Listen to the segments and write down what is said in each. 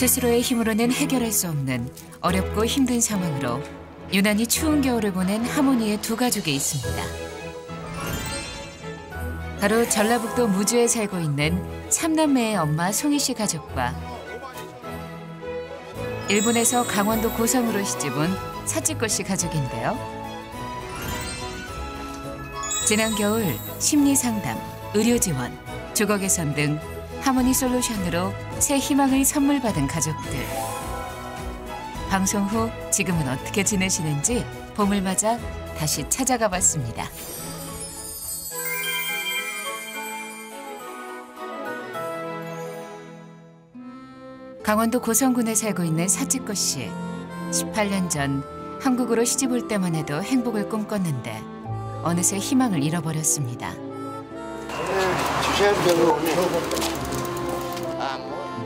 스스로의 힘으로는 해결할 수 없는 어렵고 힘든 상황으로 유난히 추운 겨울을 보낸 하모니의 두 가족이 있습니다. 바로 전라북도 무주에 살고 있는 3남매의 엄마 송희 씨 가족과 일본에서 강원도 고성으로 시집온 사치코 씨 가족인데요. 지난 겨울 심리상담, 의료지원, 주거 개선 등 하모니 솔루션으로 새 희망을 선물 받은 가족들. 방송 후 지금은 어떻게 지내시는지 봄을 맞아 다시 찾아가 봤습니다. 강원도 고성군에 살고 있는 사치코 씨. 18년 전 한국으로 시집 올 때만 해도 행복을 꿈꿨는데 어느새 희망을 잃어버렸습니다.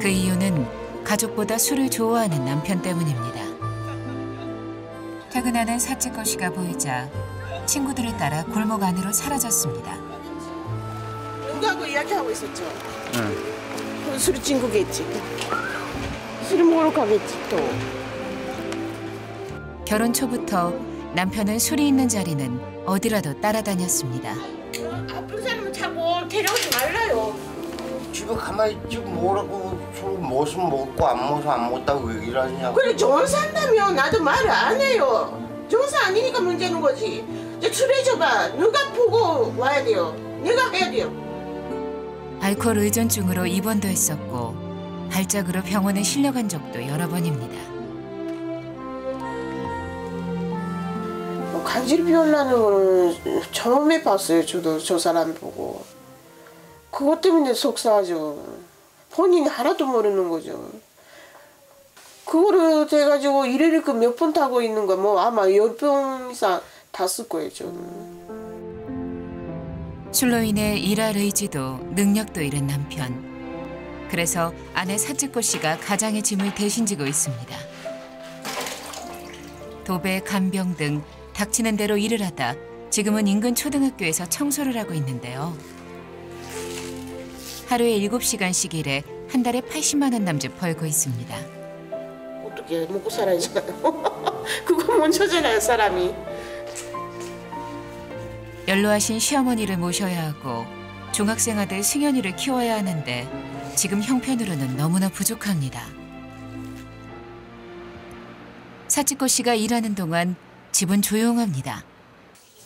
그 이유는 가족보다 술을 좋아하는 남편 때문입니다. 퇴근하는 사치코 씨가 보이자 친구들을 따라 골목 안으로 사라졌습니다. 누구하고 이야기하고 있었죠? 응. 술 친구겠지. 술 먹으러 가겠지 또. 결혼 초부터 남편은 술이 있는 자리는 어디라도 따라다녔습니다. 아픈 사람은 자꾸 데려오지 말라요. 집에 가만히 있지 뭐라고 술 먹으면 먹고 안 먹어서 안 먹었다고 얘기를 하냐고. 그래 정산다면 나도 말을 안 해요. 정산 아니니까 문제는 거지. 이제 출해줘봐. 누가 보고 와야 돼요. 내가 해야 돼요. 알코올 의존증으로 입원도 했었고 발작으로 병원에 실려간 적도 여러 번입니다. 간질이 피우려는 거는 처음 해봤어요. 저도 저 사람 보고. 그것 때문에 속상하죠. 본인이 하나도 모르는 거죠. 그거를 돼가지고 이래를 몇 번 타고 있는 거 뭐 아마 10번 이상 탔을 거예요. 저는. 술로 인해 일할 의지도 능력도 잃은 남편. 그래서 아내 사치코 씨가 가장의 짐을 대신 지고 있습니다. 도배, 간병 등 닥치는 대로 일을 하다 지금은 인근 초등학교에서 청소를 하고 있는데요. 하루에 7시간씩 일해 한 달에 80만 원 남짓 벌고 있습니다. 어떻게 먹고 살아야잖아요. 그거 먼저잖아요, 사람이. 연로하신 시어머니를 모셔야 하고 중학생 아들 승현이를 키워야 하는데 지금 형편으로는 너무나 부족합니다. 사치코 씨가 일하는 동안 집은 조용합니다.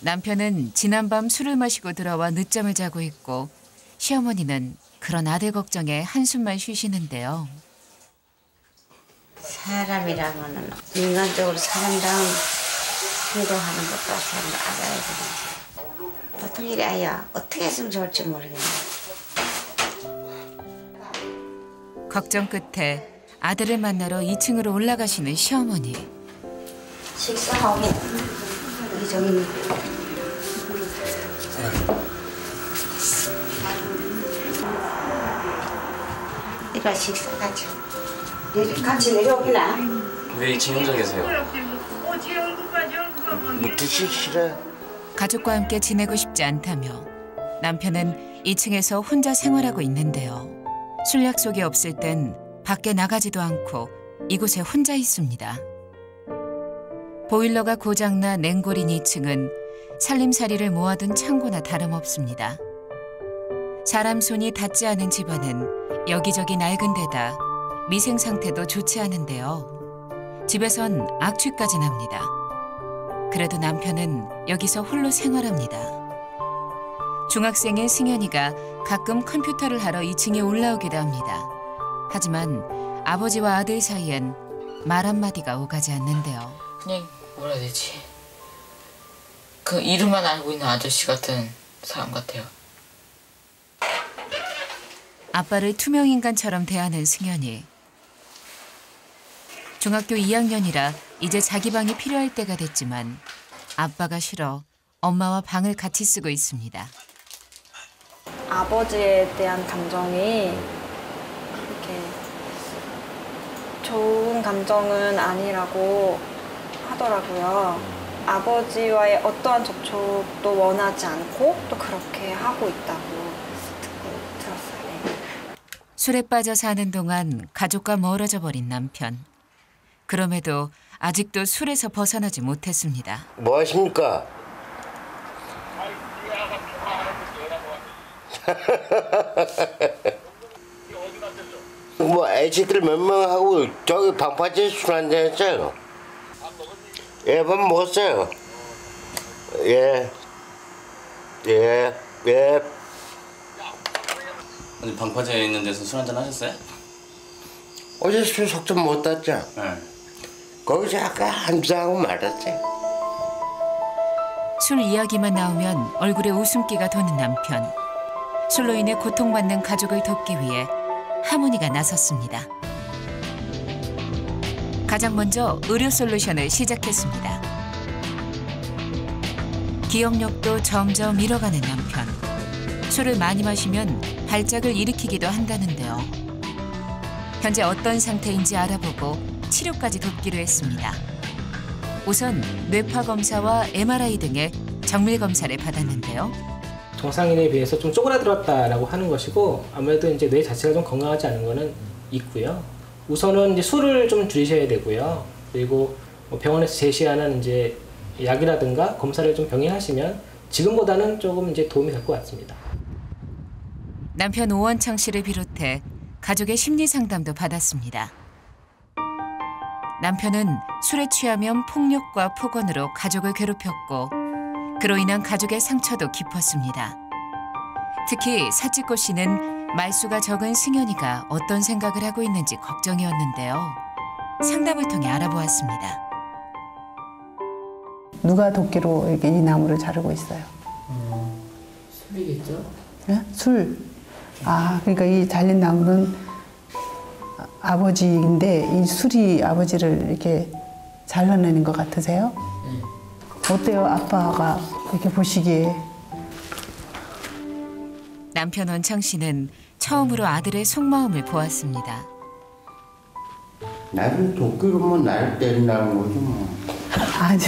남편은 지난밤 술을 마시고 들어와 늦잠을 자고 있고 시어머니는 그런 아들 걱정에 한숨만 쉬시는데요. 사람이라면 인간적으로 사람다운 행동하는 것도 알아야 되는지 보통 일이 아야 어떻게 했으면 좋을지 모르겠네. 걱정 끝에 아들을 만나러 2층으로 올라가시는 시어머니. 식사하고 여기 저기 이거 식사 같이 내려오기나? 왜 2층 혼자 계세요? 묻기 싫어. 가족과 함께 지내고 싶지 않다며 남편은 2층에서 혼자 생활하고 있는데요. 술 약속이 없을 땐 밖에 나가지도 않고 이곳에 혼자 있습니다. 보일러가 고장나 냉골인 2층은 살림살이를 모아둔 창고나 다름없습니다. 사람 손이 닿지 않은 집안은 여기저기 낡은 데다 미생 상태도 좋지 않은데요. 집에선 악취까지 납니다. 그래도 남편은 여기서 홀로 생활합니다. 중학생인 승현이가 가끔 컴퓨터를 하러 2층에 올라오기도 합니다. 하지만 아버지와 아들 사이엔 말 한마디가 오가지 않는데요. 그냥 뭐라 해야 되지? 그 이름만 알고 있는 아저씨 같은 사람 같아요. 아빠를 투명인간처럼 대하는 승현이. 중학교 2학년이라 이제 자기 방이 필요할 때가 됐지만 아빠가 싫어 엄마와 방을 같이 쓰고 있습니다. 아버지에 대한 감정이 이렇게 좋은 감정은 아니라고 하더라고요. 아버지와의 어떠한 접촉도 원하지 않고 또 그렇게 하고 있다고 듣고 들었어요. 술에 빠져 사는 동안 가족과 멀어져 버린 남편. 그럼에도 아직도 술에서 벗어나지 못했습니다. 뭐 하십니까? 뭐 애지들 몇 명하고 저기 방파제 술 한잔 했어요. 예, 밥 먹었어요. 예. 어디 방파제에 있는 데서 술 한잔 하셨어요? 어제 술 속좀 못 땄죠? 네. 거기서 약간 한잔하고 말았지. 술 이야기만 나오면 얼굴에 웃음기가 도는 남편. 술로 인해 고통받는 가족을 돕기 위해 하모니가 나섰습니다. 가장 먼저 의료 솔루션을 시작했습니다. 기억력도 점점 잃어가는 남편. 술을 많이 마시면 발작을 일으키기도 한다는데요. 현재 어떤 상태인지 알아보고 치료까지 돕기로 했습니다. 우선 뇌파 검사와 MRI 등의 정밀 검사를 받았는데요. 정상인에 비해서 좀 쪼그라들었다라고 하는 것이고 아무래도 이제 뇌 자체가 좀 건강하지 않은 거는 있고요. 우선은 이제 술을 좀 줄이셔야 되고요. 그리고 병원에서 제시하는 이제 약이라든가 검사를 좀 병행하시면 지금보다는 조금 이제 도움이 될 것 같습니다. 남편 오원창 씨를 비롯해 가족의 심리 상담도 받았습니다. 남편은 술에 취하면 폭력과 폭언으로 가족을 괴롭혔고 그로 인한 가족의 상처도 깊었습니다. 특히 사치코 씨는 말수가 적은 승현이가 어떤 생각을 하고 있는지 걱정이었는데요. 상담을 통해 알아보았습니다. 누가 도끼로 이렇게 이 나무를 자르고 있어요? 술이겠죠? 네? 술. 아, 그러니까 이 잘린 나무는 아버지인데 이 술이 아버지를 이렇게 잘라내는 것 같으세요? 어때요? 아빠가 이렇게 보시기에. 남편 원창 씨는 처음으로 아들의 속마음을 보았습니다. 나는 도끼로만 나를 때린다는 거지 뭐. 아니,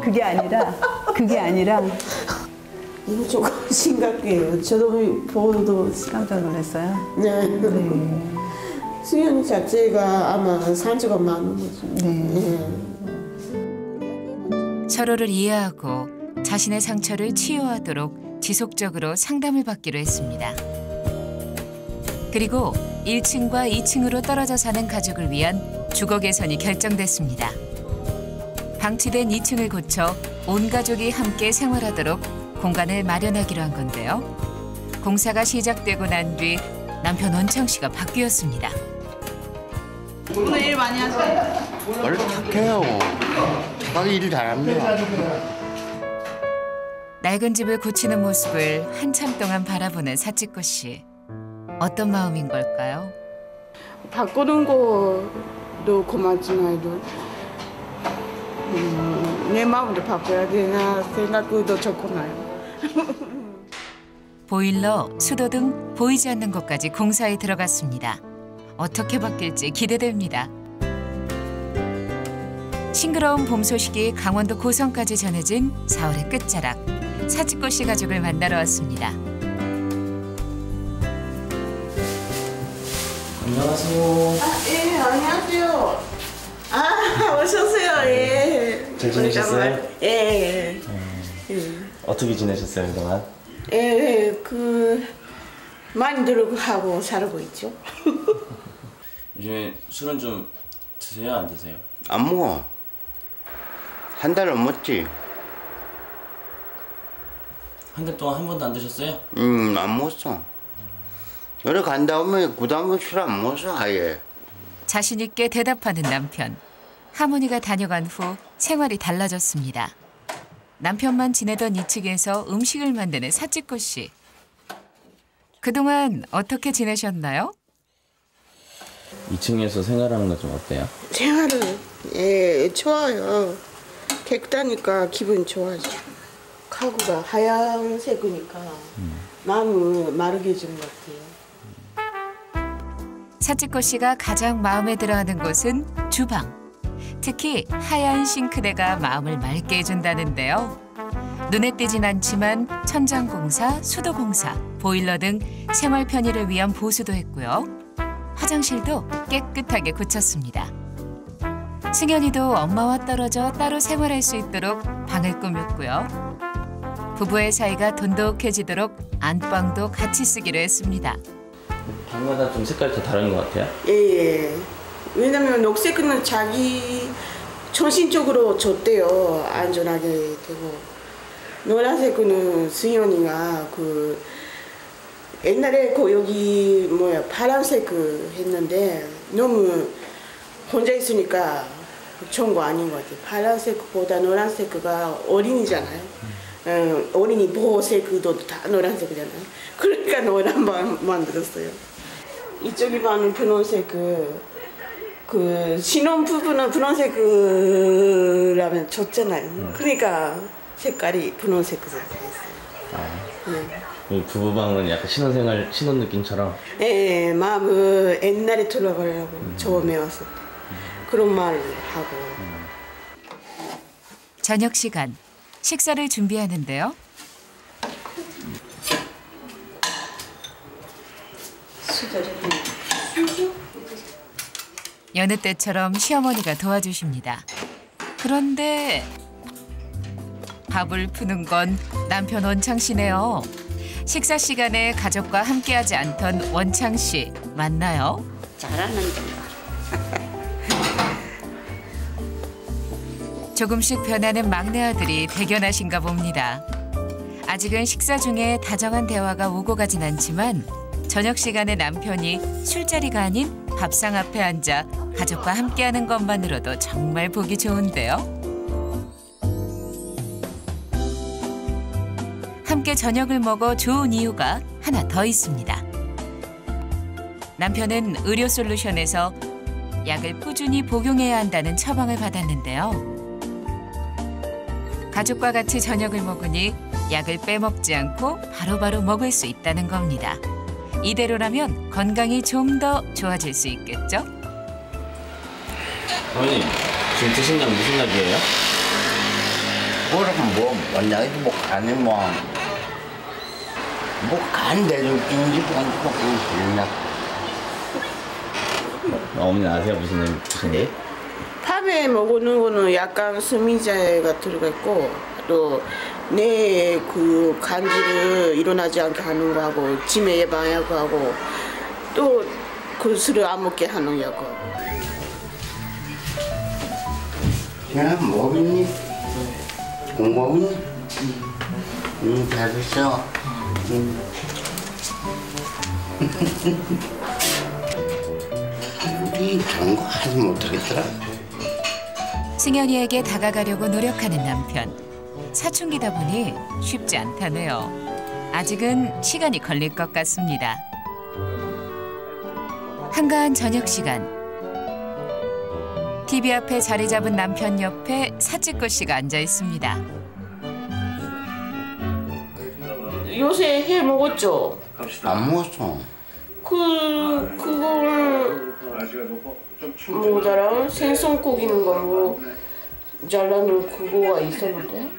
그게 아니라 이거 조금 심각해요. 저도 보고도 깜짝 놀랐어요. 네. 네. 수현 자체가 아마 상처가 많은 거죠. 네. 서로를 이해하고 자신의 상처를 치유하도록 지속적으로 상담을 받기로 했습니다. 그리고 1층과 2층으로 떨어져 사는 가족을 위한 주거 개선이 결정됐습니다. 방치된 2층을 고쳐 온 가족이 함께 생활하도록 공간을 마련하기로 한 건데요. 공사가 시작되고 난 뒤 남편 원창 씨가 바뀌었습니다. 오늘 일 많이 하세요? 원래 착해요. 착하게 일 잘합니다. 낡은 집을 고치는 모습을 한참 동안 바라보는 사치코 씨. 어떤 마음인 걸까요? 바꾸는 것도 고맙지만 내 마음도 바꿔야 되나 생각도 좋고 나요. 보일러, 수도 등 보이지 않는 곳까지 공사에 들어갔습니다. 어떻게 바뀔지 기대됩니다. 싱그러운 봄 소식이 강원도 고성까지 전해진 4월의 끝자락. 사치코 씨 가족을 만나러 왔습니다. 안녕하세요. 예, 안녕하세요. 오셨어요. 예. 잘 지내셨어요? 예. 어떻게 지내셨어요 그동안? 예, 많이 노력하고 살고 있죠. 요즘에 술은 좀 드세요 안 드세요? 안 먹어. 한 달 넘었지. 한 달 동안 한 번도 안 드셨어요? 안 먹었어. 여기 간 다음에 그 다음에 술 안 먹었어 아예. 자신 있게 대답하는 남편. 하모니가 다녀간 후 생활이 달라졌습니다. 남편만 지내던 2층에서 음식을 만드는 사치코 씨. 그동안 어떻게 지내셨나요? 2층에서 생활하는 거 좀 어때요? 생활은 좋아요. 깨끗하니까 기분 좋아져. 가구가 하얀색이니까 마음을 마르게 해주는 것 같아요. 사치코 씨가 가장 마음에 들어하는 곳은 주방. 특히 하얀 싱크대가 마음을 맑게 해준다는데요. 눈에 띄진 않지만 천장 공사, 수도 공사, 보일러 등 생활 편의를 위한 보수도 했고요. 화장실도 깨끗하게 고쳤습니다. 승현이도 엄마와 떨어져 따로 생활할 수 있도록 방을 꾸몄고요. 부부의 사이가 돈독해지도록 안방도 같이 쓰기로 했습니다. 방마다 좀 색깔이 다 다른 것 같아요? 예. 왜냐면 녹색은 자기 정신적으로 좋대요. 안전하게 되고. 노란색은 승현이가 그 옛날에 그 여기 파란색 했는데 너무 혼자 있으니까 좋은 거 아닌 것 같아요. 파란색보다 노란색가 어린이잖아요. 어린이 보호색도 다 노란색이잖아요. 그러니까 노란 방 만들었어요. 이쪽이 반 분홍색 그 신혼부부는 분홍색이라면 좋잖아요. 그러니까 색깔이 분홍색으로 했어요. 이 부부방은 약간 신혼 느낌처럼? 예, 마음을 옛날에 돌아가려고 처음에 왔을 때 그런 말을 하고. 저녁 시간, 식사를 준비하는데요. 여느 때처럼 시어머니가 도와주십니다. 그런데 밥을 푸는 건 남편 원창 씨네요. 식사 시간에 가족과 함께하지 않던 원창 씨 맞나요? 잘하는데. 조금씩 변하는 막내 아들이 대견하신가 봅니다. 아직은 식사 중에 다정한 대화가 오고 가진 않지만 저녁 시간에 남편이 술자리가 아닌 밥상 앞에 앉아 가족과 함께하는 것만으로도 정말 보기 좋은데요. 함께 저녁을 먹어 좋은 이유가 하나 더 있습니다. 남편은 의료솔루션에서 약을 꾸준히 복용해야 한다는 처방을 받았는데요. 가족과 같이 저녁을 먹으니 약을 빼먹지 않고 바로바로 먹을 수 있다는 겁니다. 이대로라면 건강이 좀 더 좋아질 수 있겠죠? 어머님, 지금 드신 약 무슨 약이에요? 그럼 원장이 간에 간 내려주는지 그냥. 어머니 아세요? 무슨 약? 밥에 먹는 거는 약간 스미자가 들어가 있고 또 내 그 간질을 일어나지 않게 하는 거 하고 치매 예방하고 하고 또 그 술을 안 먹게 하는 약. 그냥 먹니? 공부하니? 잘했어. 우리 그런 거 하지 못하겠더라. 승현이에게 다가가려고 노력하는 남편. 사춘기다 보니 쉽지 않다네요. 아직은 시간이 걸릴 것 같습니다. 한가한 저녁 시간. TV 앞에 자리 잡은 남편 옆에 사치코 씨가 앉아 있습니다. 요새 해 먹었죠? 안 먹었어. 그걸 뭐더라? 생선 고기는 거 잘라놓은 그거가 있었는데.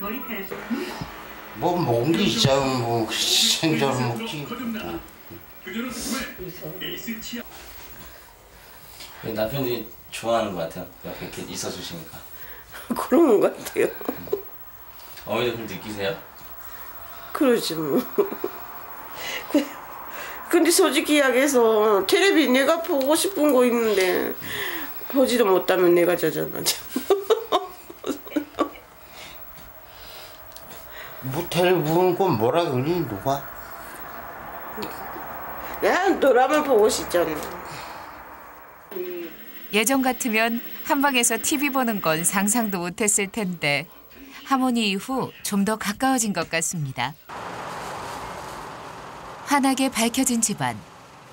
먹은 게 있어. 생전을 먹지. 남편이 좋아하는 것 같아요. 옆에 이렇게 있어주시니까. 그런 것 같아요. 어머니도 그걸 느끼세요? 그러지 뭐. 근데 솔직히 이야기해서 텔레비 내가 보고 싶은 거 있는데 보지도 못하면 내가 자잖아. 뭐 텔레비 보는 건 뭐라 그러니 누가? 난 드라마 보고 싶잖아. 예전 같으면 한방에서 TV 보는 건 상상도 못했을 텐데 하모니 이후 좀 더 가까워진 것 같습니다. 환하게 밝혀진 집안.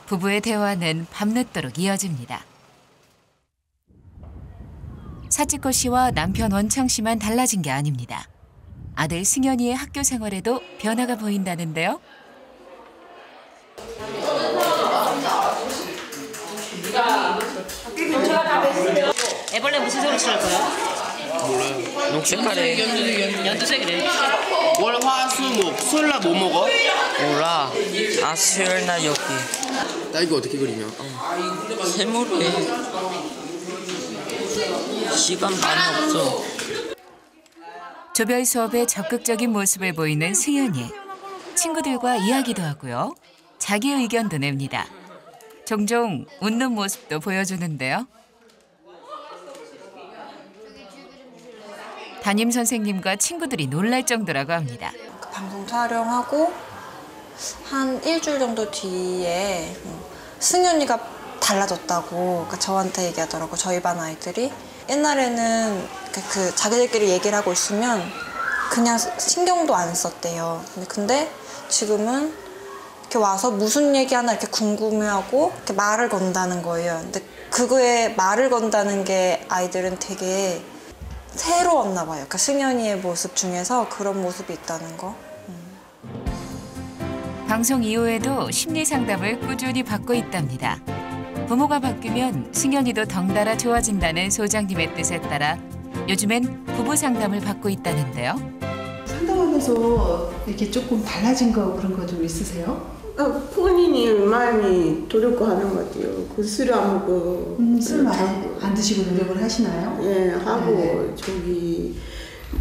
부부의 대화는 밤늦도록 이어집니다. 사치코 씨와 남편 원창 씨만 달라진 게 아닙니다. 아들 승현이의 학교 생활에도 변화가 보인다는데요. 애벌레 무슨 소리 칠 거야? 몰라요. 녹색깔에 연두색이래. 월, 화, 수, 목. 수요일 날 뭐 먹어? 몰라. 아 수요일 날 여기. 딸기 어떻게 그리냐? 세모로 해. 시간 많이 없어. 조별 수업에 적극적인 모습을 보이는 승현이. 친구들과 이야기도 하고요. 자기 의견도 냅니다. 종종 웃는 모습도 보여주는데요. 담임 선생님과 친구들이 놀랄 정도라고 합니다. 방송 촬영하고 한 일주일 정도 뒤에 승현이가 달라졌다고 그러니까 저한테 얘기하더라고. 저희 반 아이들이 옛날에는 그 자기들끼리 얘기를 하고 있으면 그냥 신경도 안 썼대요. 근데 지금은 이렇게 와서 무슨 얘기하나 이렇게 궁금해하고 이렇게 말을 건다는 거예요. 근데 그거에 말을 건다는 게 아이들은 되게 새로웠나 봐요. 그러니까 승현이의 모습 중에서 그런 모습이 있다는 거. 방송 이후에도 심리 상담을 꾸준히 받고 있답니다. 부모가 바뀌면 승현이도 덩달아 좋아진다는 소장님의 뜻에 따라 요즘엔 부부 상담을 받고 있다는데요. 상담하면서 이렇게 조금 달라진 거 그런 거 좀 있으세요? 본인이 많이 노력하는 것 같아요. 그 술 안 먹고. 술 많이 안 드시고 노력을 하시나요? 예, 하고 저기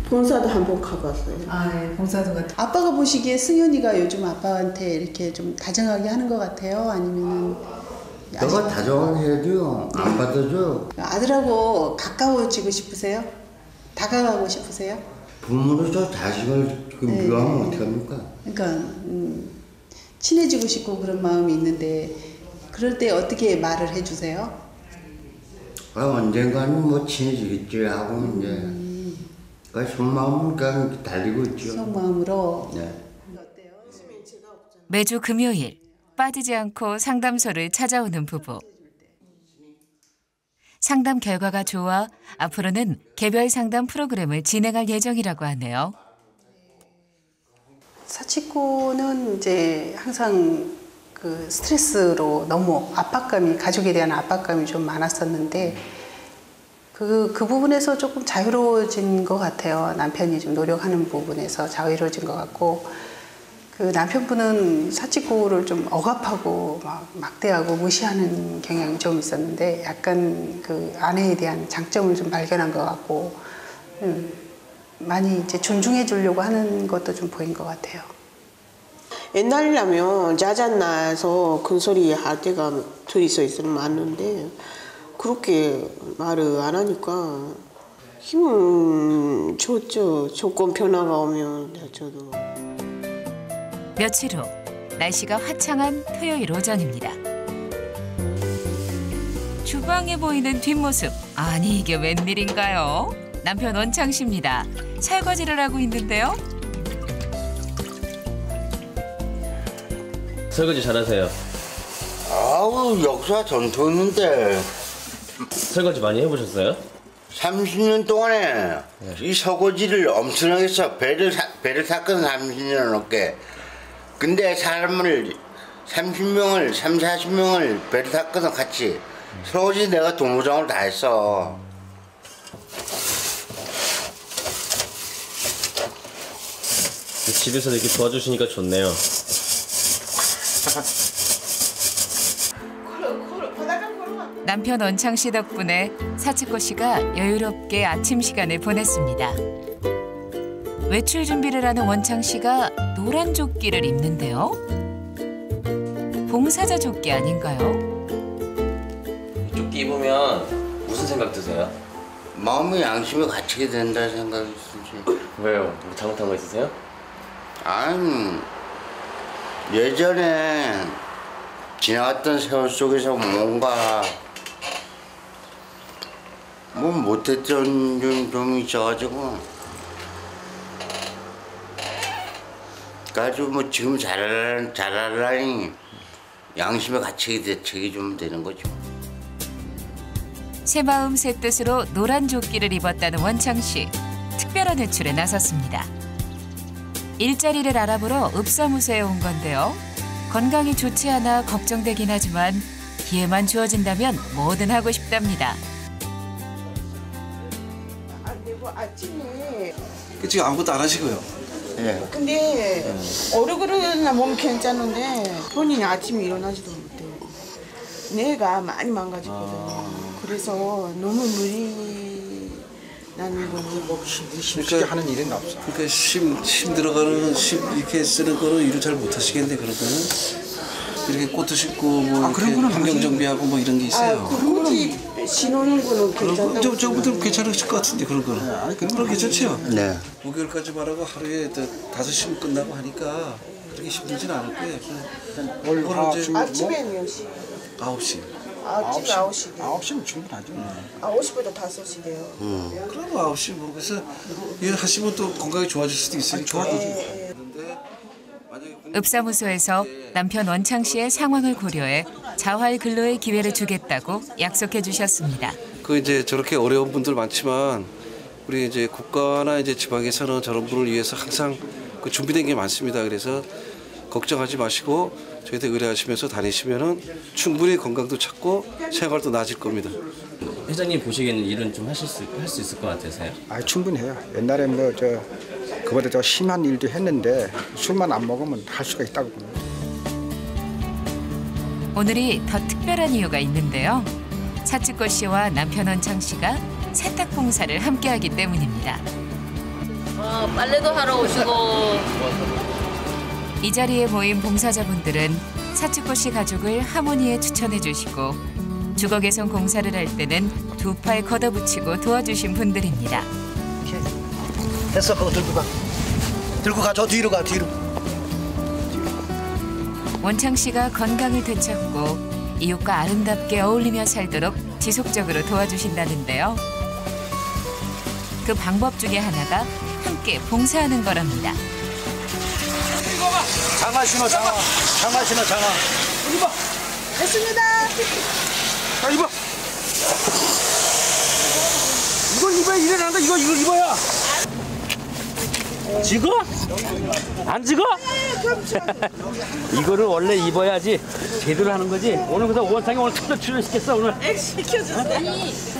봉사도 한번 가봤어요. 아, 예, 봉사도 같아. 아빠가 보시기에 승현이가 요즘 아빠한테 이렇게 좀 다정하게 하는 것 같아요? 아니면은 너가 다정해도요 안 받아줘. 아들하고 가까워지고 싶으세요? 다가가고 싶으세요? 부모로서 자식을 미워하면 어떡합니까? 그러니까 친해지고 싶고 그런 마음이 있는데 그럴 때 어떻게 말을 해주세요? 언젠가는 뭐 친해지겠지 하고 이제 그러니까 속마음은 그냥 달리고 있죠. 속마음으로. 네. 매주 금요일 빠지지 않고 상담소를 찾아오는 부부. 상담 결과가 좋아 앞으로는 개별 상담 프로그램을 진행할 예정이라고 하네요. 사치코는 이제 항상 그 스트레스로 너무 압박감이, 가족에 대한 압박감이 좀 많았었는데 그 부분에서 조금 자유로워진 것 같아요. 남편이 좀 노력하는 부분에서 자유로워진 것 같고, 그 남편분은 사치코를 좀 억압하고 막 막대하고 무시하는 경향이 좀 있었는데 약간 그 아내에 대한 장점을 좀 발견한 것 같고 많이 이제 존중해 주려고 하는 것도 좀 보인 것 같아요. 옛날이라면 짜증나서 큰 소리 할 때가 둘이서 있으면 맞는데 그렇게 말을 안 하니까 힘은 좋죠. 조건 변화가 오면 저도. 며칠 후 날씨가 화창한 토요일 오전입니다. 주방에 보이는 뒷모습, 아니 이게 웬일인가요? 남편 원창 씨입니다. 설거지를 하고 있는데요. 설거지 잘하세요? 아우 역사 전통 있는데. 설거지 많이 해보셨어요? 30년 동안에 이 설거지를 엄청나게 해서 배를 샀거든. 30년 넘게. 근데 사람을 30명을 40명을 배를 탔거든. 같이 설거지 내가 동무장을 다 했어. 집에서 이렇게 도와주시니까 좋네요. 남편 원창 씨 덕분에 사치코 씨가 여유롭게 아침 시간을 보냈습니다. 외출 준비를 하는 원창 씨가 노란 조끼를 입는데요. 봉사자 조끼 아닌가요? 조끼 입으면 무슨 생각 드세요? 마음이 양심이 갇히게 된다 생각이 있지. 왜요? 뭐 잘못한 거 있으세요? 아니 예전에 지나갔던 세월 속에서 뭔가 뭐 못했던 좀 있어가지고 가지고 뭐 지금 잘하려니 양심에 갇히게 좀 되는 거죠. 새 마음 새 뜻으로 노란 조끼를 입었다는 원창 씨. 특별한 외출에 나섰습니다. 일자리를 알아보러 읍사무소에 온 건데요. 건강이 좋지 않아 걱정되긴 하지만 기회만 주어진다면 뭐든 하고 싶답니다. 아침에. 지금 아무것도 안 하시고요. 예. 근데 얼굴은 몸 괜찮은데 본인이 아침에 일어나지도 못해요. 뇌가 많이 망가졌거든요. 그래서 너무 무리 나는 거는 쉽게 하는 일은 없어. 그러니까 심 들어가는 이렇게 쓰는 거는 일을 잘 못 하시겠는데 그런 거는 이렇게 꽃도 심고 뭐 이렇게 환경 정비하고 뭐 이런 게 있어요. 굳이 신호는 거는 괜찮다고. 저분들 괜찮으실 것 같은데 그런 거는. 그런 괜찮죠? 네. 5개월까지 말하고 하루에 5시면 끝나고 하니까 그렇게 힘들진 않을 거예요. 아침에 몇 시? 9시. 아침에 9시. 9시면 충분하죠. 9시부터 5시래요. 그럼 9시 뭐 그래서 일 하시면 또 건강이 좋아질 수도 있으니까. 좋아지죠. 읍사무소에서 남편 원창 씨의 상황을 고려해 자활 근로의 기회를 주겠다고 약속해 주셨습니다. 그 이제 저렇게 어려운 분들 많지만 우리 이제 국가나 이제 지방에서는 저런 분을 위해서 항상 그 준비된 게 많습니다. 그래서 걱정하지 마시고 저희한테 의뢰하시면서 다니시면은 충분히 건강도 찾고 생활도 나아질 겁니다. 회장님 보시기에는 일은 좀 할 수 있을 것 같으세요? 아, 충분해요. 옛날에 그보다 더 심한 일도 했는데 술만 안 먹으면 할 수가 있다고 봅니다. 오늘이 더 특별한 이유가 있는데요. 사치꽃 씨와 남편 원창 씨가 세탁 봉사를 함께하기 때문입니다. 빨래도 하러 오시고. 이 자리에 모인 봉사자분들은 사치꽃 씨 가족을 하모니에 추천해 주시고 주거 개선 공사를 할 때는 두 팔 걷어붙이고 도와주신 분들입니다. 됐어, 그거 들고 가. 들고 가, 저 뒤로 가, 뒤로. 원창 씨가 건강을 되찾고 이웃과 아름답게 어울리며 살도록 지속적으로 도와주신다는데요. 그 방법 중에 하나가 함께 봉사하는 거랍니다. 장화 신어, 장화. 장화 신어, 장화. 입어. 됐습니다. 자, 입어. 이걸 입어야 일어나는 거, 이걸 입어야. 지거? 안 지거? 이거를 원래 입어야지 제대로 하는 거지. 오늘 그래서 원상이 오늘 특별 출연시켰어 오늘. 시켜줬어요.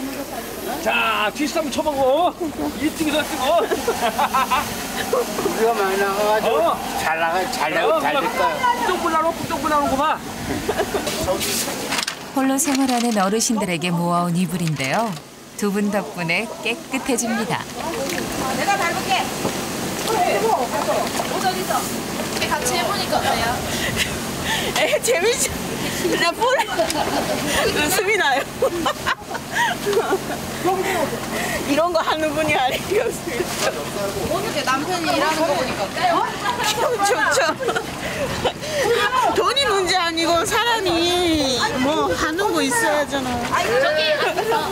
자, 퀴즈 한번 쳐보고 1등이서 뜨고. 우리가 많이 나가가지고 잘 될 거야. 뚝불 나오는 거 봐. 홀로 생활하는 어르신들에게 모아온 이불인데요. 두 분 덕분에 깨끗해집니다. 내가 밟을게. 옷 어디 있어? 같이 해보니까 어때요? 재밌죠? 그냥 웃음이 나요. 이런 거 하는 분이 아니었습니다. 오늘 남편이 일하는 거 보니까 어때요? 좋죠. 돈이 문제 아니고 사람이 뭐 하는 거 있어야잖아. 저기 앞에서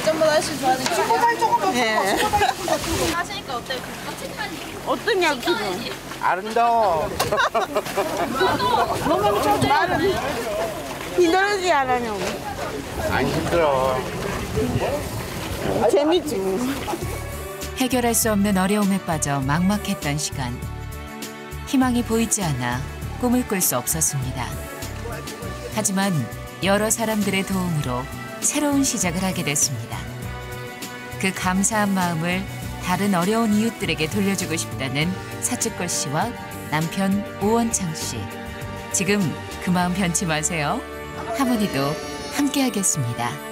전보다 훨씬 좋아하는 거 같아요. 네. 하시니까 어때요? 어떠냐 기분? 아름다워. 말은 힘들지 않아요. 안 힘들어. 재밌지 뭐. 해결할 수 없는 어려움에 빠져 막막했던 시간. 희망이 보이지 않아 꿈을 꿀 수 없었습니다. 하지만 여러 사람들의 도움으로 새로운 시작을 하게 됐습니다. 그 감사한 마음을 다른 어려운 이웃들에게 돌려주고 싶다는 사치꽃 씨와 남편 오원창 씨. 지금 그 마음 변치 마세요. 하모니도 함께하겠습니다.